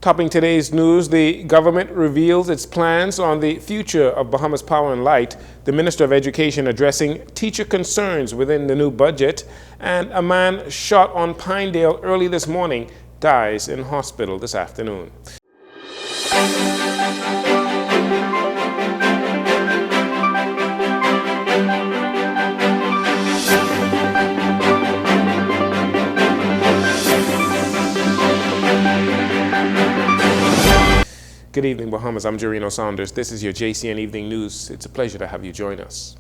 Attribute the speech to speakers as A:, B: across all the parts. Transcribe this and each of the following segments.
A: Topping today's news, the government reveals its plans on the future of Bahamas Power and Light, the Minister of Education addressing teacher concerns within the new budget, and a man shot on Pinedale early this morning dies in hospital this afternoon. Good evening, Bahamas. I'm Jarino Saunders. This is your JCN Evening News. It's a pleasure to have you join us.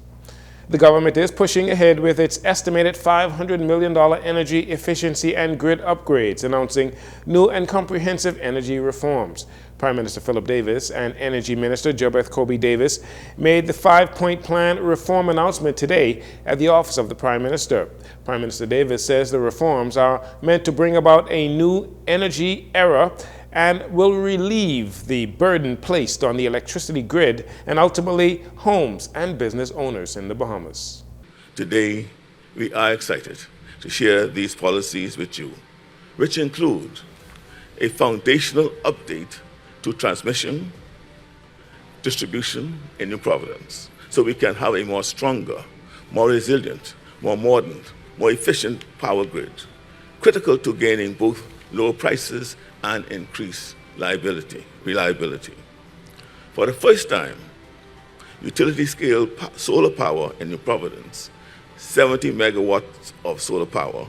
A: The government is pushing ahead with its estimated $500 million energy efficiency and grid upgrades, announcing new and comprehensive energy reforms. Prime Minister Philip Davis and Energy Minister Jobeth Kobe Davis made the 5-point plan reform announcement today at the office of the Prime Minister. Prime Minister Davis says the reforms are meant to bring about a new energy era and will relieve the burden placed on the electricity grid and ultimately homes and business owners in the Bahamas.
B: Today, we are excited to share these policies with you, which include a foundational update to transmission, distribution in New Providence, so we can have a more stronger, more resilient, more modern, more efficient power grid, critical to gaining both lower prices and increased reliability. For the first time, utility-scale solar power in New Providence, 70 megawatts of solar power,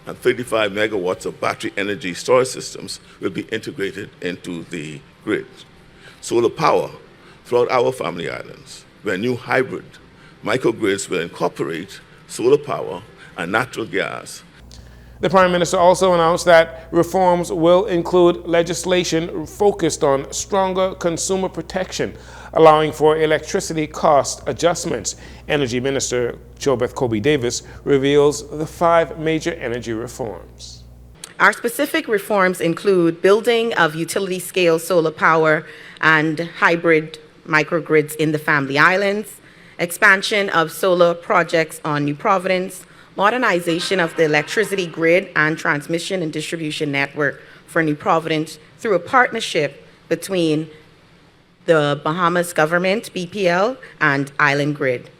B: and 35 megawatts of battery energy storage systems will be integrated into the grid. Solar power throughout our family islands, where new hybrid microgrids will incorporate solar power and natural gas.
A: The Prime Minister also announced that reforms will include legislation focused on stronger consumer protection, allowing for electricity cost adjustments. Energy Minister Jobeth Kobe Davis reveals the 5 major energy reforms.
C: Our specific reforms include building of utility-scale solar power and hybrid microgrids in the Family Islands, expansion of solar projects on New Providence, modernization of the electricity grid and transmission and distribution network for New Providence through a partnership between the Bahamas government, BPL, and Island Grid.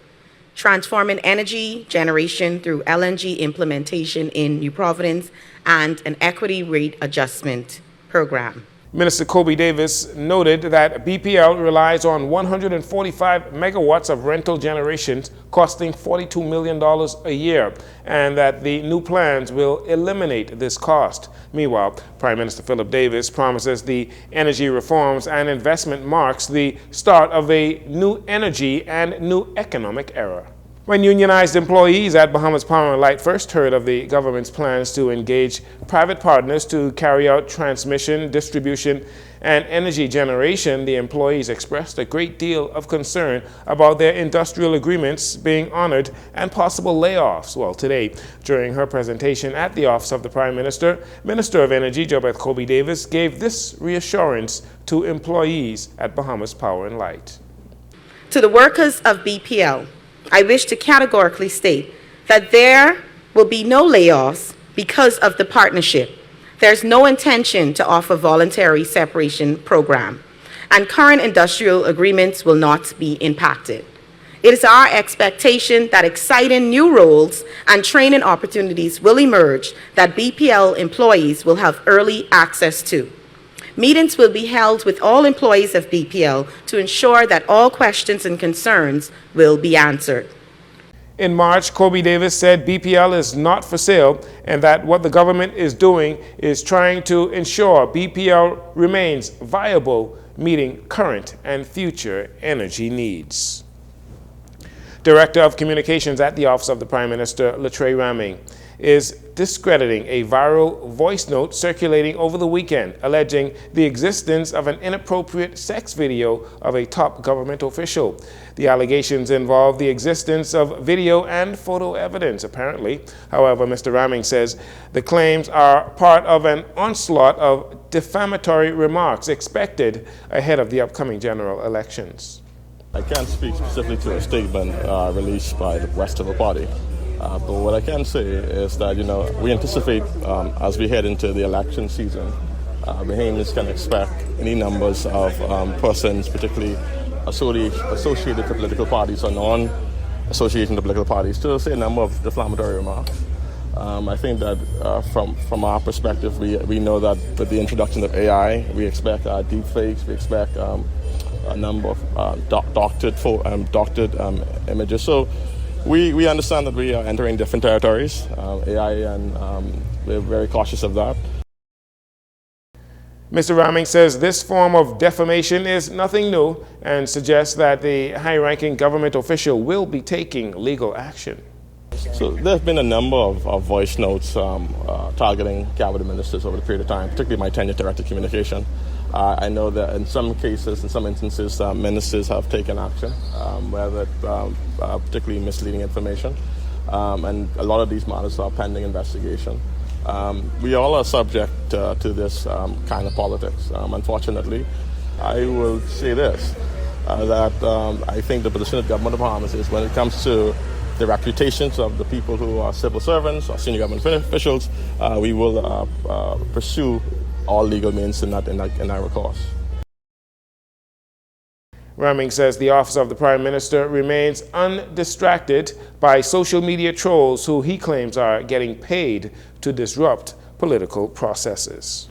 C: Transforming energy generation through LNG implementation in New Providence and an equity rate adjustment program.
A: Minister Kobe Davis noted that BPL relies on 145 megawatts of rental generation costing $42 million a year, and that the new plans will eliminate this cost. Meanwhile, Prime Minister Philip Davis promises the energy reforms and investment marks the start of a new energy and new economic era. When unionized employees at Bahamas Power and Light first heard of the government's plans to engage private partners to carry out transmission, distribution, and energy generation, the employees expressed a great deal of concern about their industrial agreements being honored and possible layoffs. Well, today, during her presentation at the office of the Prime Minister, Minister of Energy Jobeth Kobe Davis gave this reassurance to employees at Bahamas Power and Light.
C: To the workers of BPL, I wish to categorically state that there will be no layoffs because of the partnership. There's no intention to offer voluntary separation program, and current industrial agreements will not be impacted. It is our expectation that exciting new roles and training opportunities will emerge that BPL employees will have early access to. Meetings will be held with all employees of BPL to ensure that all questions and concerns will be answered.
A: In March, Kobe Davis said BPL is not for sale and that what the government is doing is trying to ensure BPL remains viable, meeting current and future energy needs. Director of Communications at the Office of the Prime Minister, Latrey Ramming, is discrediting a viral voice note circulating over the weekend, alleging the existence of an inappropriate sex video of a top government official. The allegations involve the existence of video and photo evidence, apparently. However, Mr. Ramming says the claims are part of an onslaught of defamatory remarks expected ahead of the upcoming general elections.
D: I can't speak specifically to a statement released by the rest of the party. But what I can say is that, we anticipate as we head into the election season, Bahamians can expect any numbers of persons, particularly associated to political parties or non-associated to political parties, to say a number of defamatory remarks. I think that from our perspective, we know that with the introduction of AI, we expect deep fakes, we expect a number of doctored images. So we understand that we are entering different territories, AI, and we're very cautious of that.
A: Mr. Raming says this form of defamation is nothing new and suggests that the high-ranking government official will be taking legal action.
D: So there have been a number of voice notes targeting cabinet ministers over the period of time, particularly my tenure-directed communication. I know that in some cases, in some instances, ministers have taken action, whether particularly misleading information, and a lot of these matters are pending investigation. We all are subject to this kind of politics. Unfortunately, I will say this, that I think the position of the government of Bahamas is when it comes to the reputations of the people who are civil servants or senior government officials, we will pursue all legal means in that recourse.
A: Raming says the office of the Prime Minister remains undistracted by social media trolls who he claims are getting paid to disrupt political processes.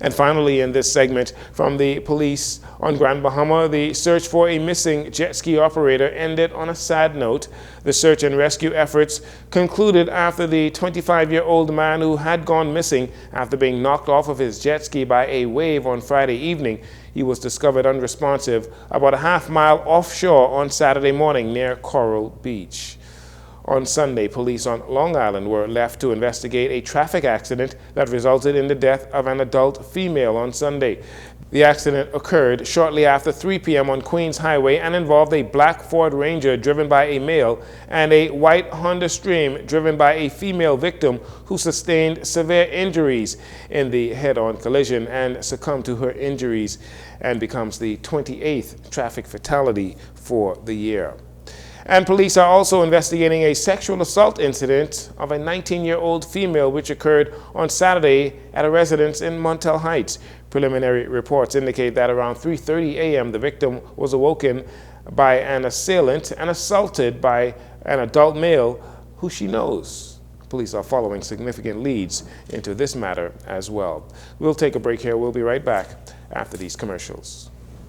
A: And finally, in this segment, from the police on Grand Bahama, the search for a missing jet ski operator ended on a sad note. The search and rescue efforts concluded after the 25-year-old man who had gone missing after being knocked off of his jet ski by a wave on Friday evening. He was discovered unresponsive about a half-mile offshore on Saturday morning near Coral Beach. On Sunday, police on Long Island were left to investigate a traffic accident that resulted in the death of an adult female on Sunday. The accident occurred shortly after 3 p.m. on Queens Highway and involved a black Ford Ranger driven by a male and a white Honda Stream driven by a female victim who sustained severe injuries in the head-on collision and succumbed to her injuries and becomes the 28th traffic fatality for the year. And police are also investigating a sexual assault incident of a 19-year-old female which occurred on Saturday at a residence in Montel Heights. Preliminary reports indicate that around 3:30 a.m. the victim was awoken by an assailant and assaulted by an adult male who she knows. Police are following significant leads into this matter as well. We'll take a break here. We'll be right back after these commercials.